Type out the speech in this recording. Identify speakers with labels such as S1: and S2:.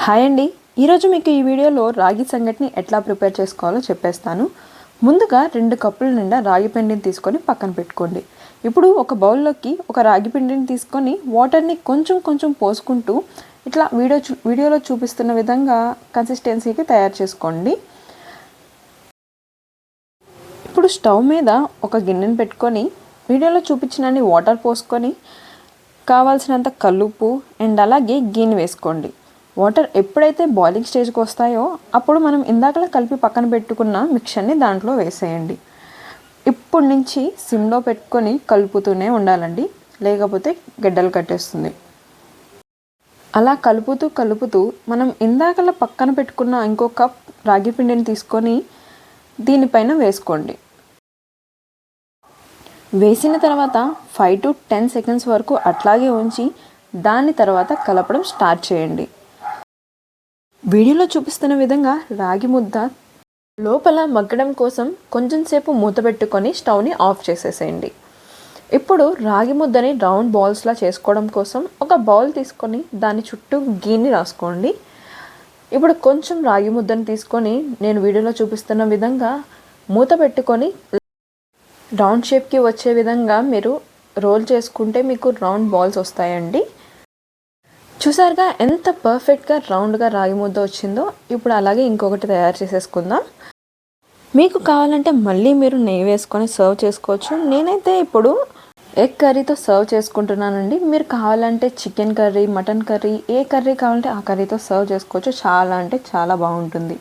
S1: Hi అండి, ఈరోజు మీకు ఈ వీడియోలో రాగి సంగటిని ఎట్లా ప్రిపేర్ చేసుకోవాలో చెప్పేస్తాను. ముందుగా 2 కప్పుల నిండా రాగి పిండిని తీసుకొని పక్కన పెట్టుకోండి. ఇప్పుడు ఒక బౌల్లోకి ఒక రాగి పిండిని తీసుకొని వాటర్ని కొంచెం కొంచెం పోసుకుంటూ ఇట్లా వీడియోలో చూపిస్తున్న విధంగా కన్సిస్టెన్సీకి తయారు చేసుకోండి. ఇప్పుడు స్టవ్ మీద ఒక గిన్నెని పెట్టుకొని వీడియోలో చూపించినన్ని వాటర్ పోసుకొని కావాల్సినంత కల్లుప్పు అండ్ అలాగే గిన్నె వేసుకోండి. వాటర్ ఎప్పుడైతే బాయిలింగ్ స్టేజ్కి వస్తాయో అప్పుడు మనం ఇందాకలా కలిపి పక్కన పెట్టుకున్న మిక్చర్ని దాంట్లో వేసేయండి. ఇప్పటి నుంచి సిమ్లో పెట్టుకొని కలుపుతూనే ఉండాలండి, లేకపోతే గడ్డలు కట్టేస్తుంది. అలా కలుపుతూ మనం ఇందాకలా పక్కన పెట్టుకున్న ఇంకో కప్ రాగి పిండిని తీసుకొని దీనిపైన వేసుకోండి. వేసిన తర్వాత 5 to 10 సెకండ్స్ వరకు అట్లాగే ఉంచి దాని తర్వాత కలపడం స్టార్ట్ చేయండి. వీడియోలో చూపిస్తున్న విధంగా రాగి ముద్ద లోపల మగ్గడం కోసం కొంచెం సేపు మూత పెట్టుకొని స్టవ్ని ఆఫ్ చేసేసేయండి. ఇప్పుడు రాగి ముద్దని రౌండ్ బాల్స్లా చేసుకోవడం కోసం ఒక బౌల్ తీసుకొని దాని చుట్టూ గీని రాసుకోండి. ఇప్పుడు కొంచెం రాగి ముద్దని తీసుకొని నేను వీడియోలో చూపిస్తున్న విధంగా మూత పెట్టుకొని రౌండ్ షేప్కి వచ్చే విధంగా మీరు రోల్ చేసుకుంటే మీకు రౌండ్ బాల్స్ వస్తాయండి. చూసారుగా ఎంత పర్ఫెక్ట్గా రౌండ్గా రాగి ముద్ద వచ్చిందో. ఇప్పుడు అలాగే ఇంకొకటి తయారు చేసేసుకుందాం. మీకు కావాలంటే మళ్ళీ మీరు నెయ్యి వేసుకొని సర్వ్ చేసుకోవచ్చు. నేనైతే ఇప్పుడు ఎగ్ కర్రీతో సర్వ్ చేసుకుంటున్నానండి. మీరు కావాలంటే చికెన్ కర్రీ, మటన్ కర్రీ, ఏ కర్రీ కావాలంటే ఆ కర్రీతో సర్వ్ చేసుకోవచ్చు. చాలా అంటే చాలా బాగుంటుంది.